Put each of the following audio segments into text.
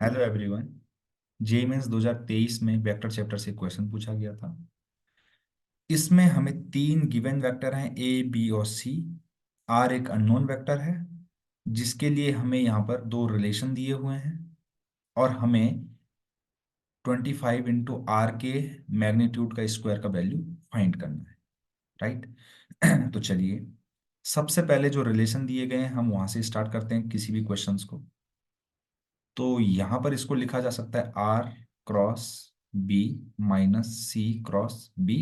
Hello everyone. JEE mains 2023 में vector chapter से question पूछा गया था। इसमें हमें तीन गिवन वेक्टर हैं, ए बी और सी। आर एक अननोन वेक्टर है जिसके लिए हमें यहाँ पर दो रिलेशन दिए हुए हैं और हमें 25 × आर के मैग्नीट्यूड का स्क्वायर का वैल्यू फाइंड करना है। राइट। तो चलिए, सबसे पहले जो रिलेशन दिए गए हैं हम वहां से स्टार्ट करते हैं किसी भी क्वेश्चंस को। तो यहां पर इसको लिखा जा सकता है r cross b minus c cross b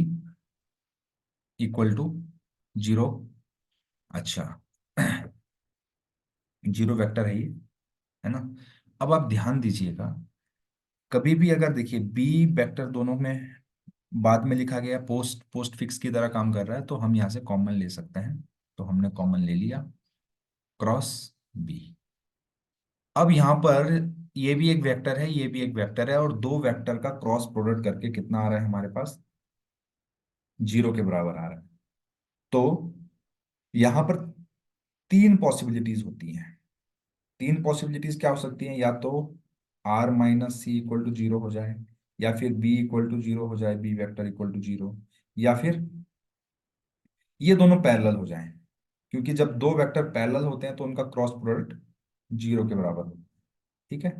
equal to 0। अच्छा। जीरो वेक्टर है ये, है ना। अब आप ध्यान दीजिएगा, कभी भी अगर देखिए बी वेक्टर दोनों में बाद में लिखा गया पोस्ट पोस्ट फिक्स की तरह काम कर रहा है, तो हम यहाँ से कॉमन ले सकते हैं। तो हमने कॉमन ले लिया क्रॉस बी। अब यहाँ पर ये भी एक वेक्टर है, ये भी एक वेक्टर है, और दो वेक्टर का क्रॉस प्रोडक्ट करके कितना आ रहा है हमारे पास? 0 के बराबर आ रहा है। तो यहां पर तीन पॉसिबिलिटीज होती हैं। तीन पॉसिबिलिटीज क्या हो सकती हैं? या तो r minus c equal to 0 हो जाए, या फिर बी इक्वल टू 0 हो जाए, बी वेक्टर इक्वल टू 0, या फिर ये दोनों पैरेलल हो जाएं। क्योंकि जब दो वेक्टर पैरेलल होते हैं तो उनका क्रॉस प्रोडक्ट 0 के बराबर होता है। ठीक है।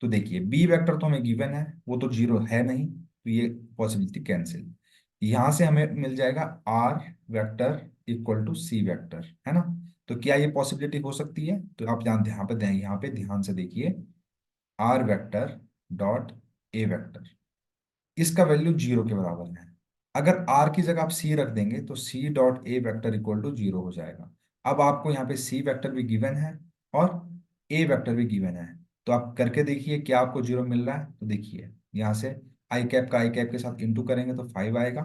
तो देखिए बी वेक्टर तो हमें गिवन है, वो तो 0 है नहीं, तो ये पॉसिबिलिटी कैंसिल। यहां से हमें मिल जाएगा r vector equal to c vector, है ना। तो क्या ये पॉसिबिलिटी हो सकती है? तो आप यहाँ पे ध्यान से देखिए, r vector dot a vector, इसका वैल्यू 0 के बराबर है। अगर आर की जगह आप सी रख देंगे तो c dot a vector equal to 0 हो जाएगा। अब आपको यहाँ पे सी वेक्टर भी गिवन है और ए वेक्टर भी गिवन है, तो आप करके देखिए क्या आपको 0 मिल रहा है। तो देखिए यहाँ से आई कैप का आई कैप के साथ इंटू करेंगे तो 5 आएगा,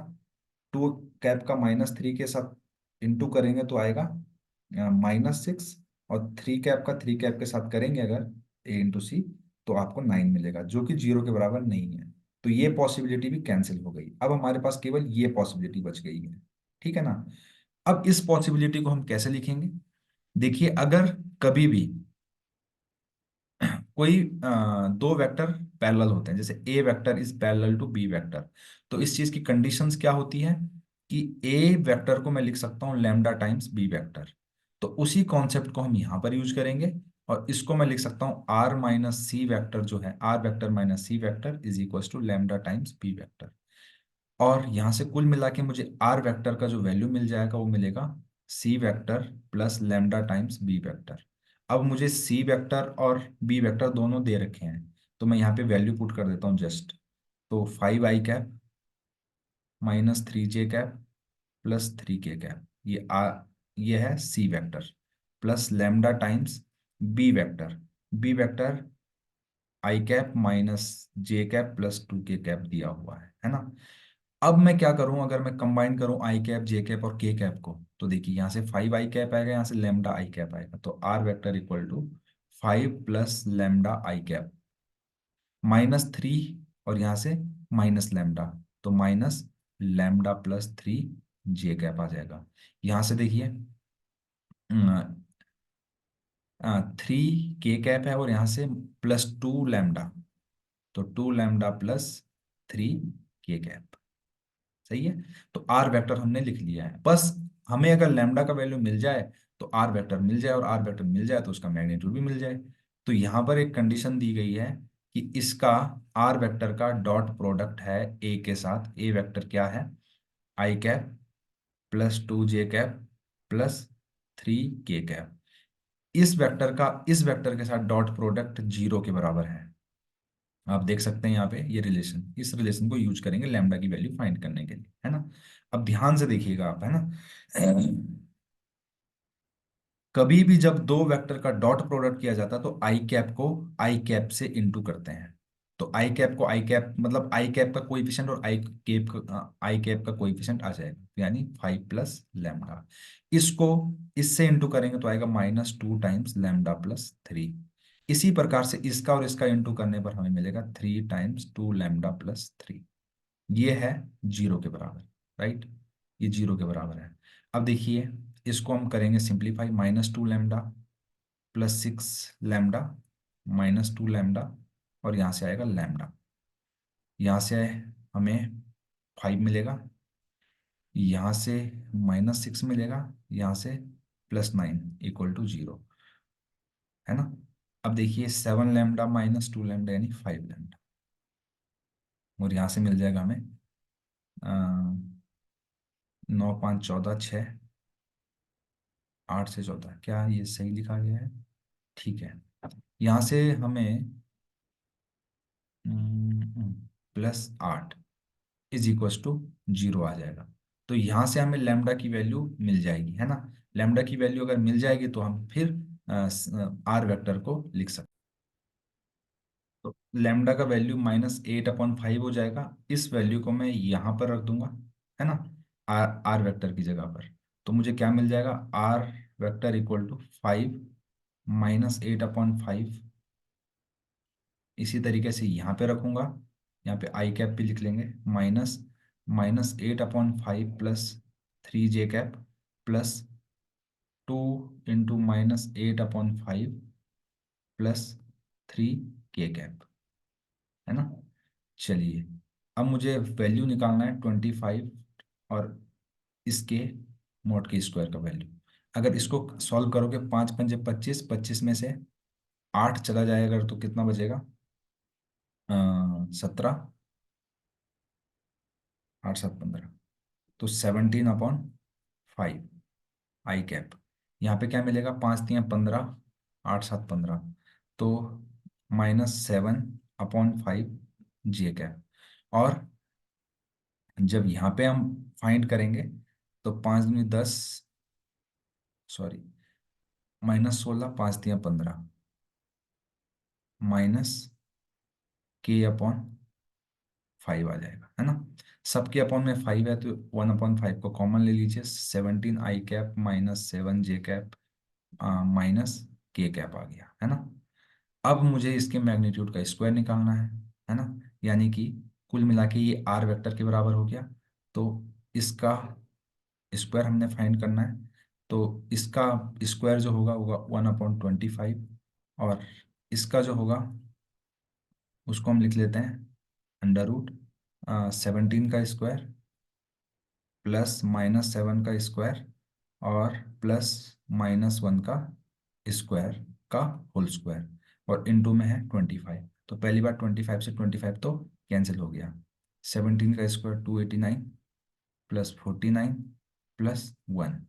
टू कैप का -3 के साथ इंटू करेंगे तो आएगा -6, और थ्री कैप का थ्री कैप के साथ करेंगे अगर ए इंटू सी तो आपको 9 मिलेगा, जो कि 0 के बराबर नहीं है। तो ये पॉसिबिलिटी भी कैंसिल हो गई। अब हमारे पास केवल ये पॉसिबिलिटी बच गई है। ठीक है ना। अब इस पॉसिबिलिटी को हम कैसे लिखेंगे? देखिए, अगर कभी भी कोई दो वेक्टर पैरेलल होते हैं, जैसे a vector is parallel to B vector, तो इस चीज की कंडीशंस क्या होती है कि ए वेक्टर को मैं लिख सकता हूँ लैम्डा टाइम्स बी वेक्टर। तो उसी कॉन्सेप्ट को हम यहाँ पर यूज करेंगे, और इसको मैं लिख सकता हूँ आर माइनस सी वेक्टर जो है, r vector minus c vector is equal to lambda times B vector. और यहाँ से कुल मिला के मुझे आर वेक्टर का जो वैल्यू मिल जाएगा वो मिलेगा C vector plus lambda times B vector. अब मुझे सी वेक्टर और बी वेक्टर दोनों दे रखे हैं, तो मैं यहाँ पे वैल्यू पुट कर देता हूँ जस्ट। तो 5 i cap -3 j cap plus 3 k cap, ये है C vector plus lambda times B vector. B vector I cap -j cap plus 2 k cap दिया हुआ है ना। अब मैं क्या करूं, अगर मैं कंबाइन करूं आई कैप जे कैप और के कैप को, तो देखिए यहाँ से 5 i कैप आएगा, यहाँ से लेमडा आई कैप आएगा, तो r vector equal to 5 + λ i cap -3, और यहाँ से -λ, तो -λ+3 j कैप आ जाएगा। यहाँ से देखिए 3 k कैप है और यहाँ से +2 λ, तो 2 λ+3 k कैप। सही है। तो आर वेक्टर हमने लिख लिया है। बस हमें अगर लैम्डा का वैल्यू मिल जाए तो आर वेक्टर मिल जाए, और आर वेक्टर मिल जाए तो उसका मैग्नीट्यूड भी मिल जाए। तो यहाँ पर एक कंडीशन दी गई है कि इसका आर वेक्टर का डॉट प्रोडक्ट है ए के साथ। ए वेक्टर क्या है? I cap +2 j cap +3 k cap. इस वेक्टर के साथ डॉट प्रोडक्ट 0 के बराबर है। आप देख सकते हैं यहाँ पे ये रिलेशन, इस रिलेशन को यूज करेंगे लैम्डा की वैल्यू फाइंड करने के लिए, है ना। अब ध्यान से देखिएगा आप, है ना। कभी भी जब दो वेक्टर का डॉट प्रोडक्ट किया जाता है तो आई कैप को आई कैप से इंटू करते हैं। तो आई कैप को आई कैप मतलब आई कैप का कोएफिशिएंट और आई कैप का कोएफिशिएंट आ जाएगा, यानी 5 + λ। इसको इससे इंटू करेंगे तो आएगा -2 टाइम्स λ+3। इसी प्रकार से इसका और इसका इंटू करने पर हमें मिलेगा 3 टाइम्स 2 λ+3। ये है 0 के बराबर। राइट। ये 0 के बराबर है। अब देखिए, इसको हम करेंगे सिंप्लीफाई, -2 λ +6 λ -2 λ और यहाँ से आएगा लैम्डा। यहाँ से हमें 5 मिलेगा, यहाँ से -6 मिलेगा, यहाँ से +9 इक्वल टू 0, है ना। अब देखिए 7 लैम्डा -2 लैम्डा यानी 5 लैम्डा, और यहाँ से मिल जाएगा हमें 9 5 14 6, 8 से 14, क्या ये सही लिखा गया है? ठीक है। यहाँ से हमें +8 इज इक्वस टू 0 आ जाएगा। तो यहाँ से हमें लैम्डा की वैल्यू मिल जाएगी, है ना। लैम्डा की वैल्यू अगर मिल जाएगी तो हम फिर आर वेक्टर को लिख सकते हैं। तो लैम्डा का वैल्यू -8/5 हो जाएगा। इस वैल्यू को मैं यहाँ पर रख दूंगा, है ना, आर आर वेक्टर की जगह पर। तो मुझे क्या मिल जाएगा, आर वेक्टर इक्वल टू 5 -8/5। इसी तरीके से यहाँ पे रखूंगा, यहाँ पे आई कैप भी लिख लेंगे, minus -8/5 +3 j cap +2 -8/5 +3 k cap, है ना। चलिए, अब मुझे वैल्यू निकालना है 25 और इसके मॉड के स्क्वायर का वैल्यू। अगर इसको सॉल्व करोगे, 5 × 5 = 25, 25 में से 8 चला जाएगा अगर तो कितना बचेगा, 17, 8 7 15, तो 17/5 आई कैप। यहाँ पे क्या मिलेगा, 5 × 3 = 15, 8 7 15, तो -7/5 j कैप। और जब यहाँ पे हम फाइंड करेंगे तो 5 × 10, सॉरी, -16, 5 × 3 = 15, -k/5 आ जाएगा, है ना। सबके अपॉन में 5 है तो 1/5 को कॉमन ले लीजिए, 17 I cap -7 j cap -k cap आ गया, है ना। अब मुझे इसके मैग्नीट्यूड का स्क्वायर निकालना है ना। यानी कि कुल मिला के ये आर वेक्टर के बराबर हो गया, तो इसका स्क्वायर हमने फाइंड करना है। तो इसका स्क्वायर जो होगा होगा 1/25, और इसका जो होगा उसको हम लिख लेते हैं √17 का स्क्वायर +-7 का स्क्वायर और +-1 का स्क्वायर का होल स्क्वायर, और इनटू में है 25। तो पहली बार 25 से 25 तो कैंसिल हो गया। 17 का स्क्वायर 289 +49 +1,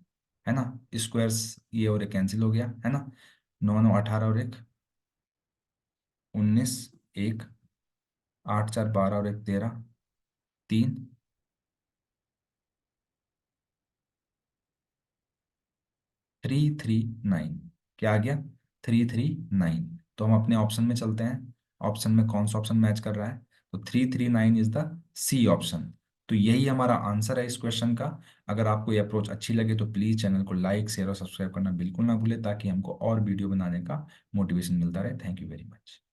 है ना। स्क्वायर्स ये और कैंसिल हो गया, है ना। 9 9 18 और 1 19, 1 8 4 12 और 1 13, 3 339, क्या आ गया, 339। तो हम अपने ऑप्शन में चलते हैं, ऑप्शन में कौन सा ऑप्शन मैच कर रहा है, तो 339 इज द सी ऑप्शन। तो यही हमारा आंसर है इस क्वेश्चन का। अगर आपको ये अप्रोच अच्छी लगे तो प्लीज़ चैनल को लाइक शेयर और सब्सक्राइब करना बिल्कुल ना भूलें, ताकि हमको और वीडियो बनाने का मोटिवेशन मिलता रहे। Thank you very much.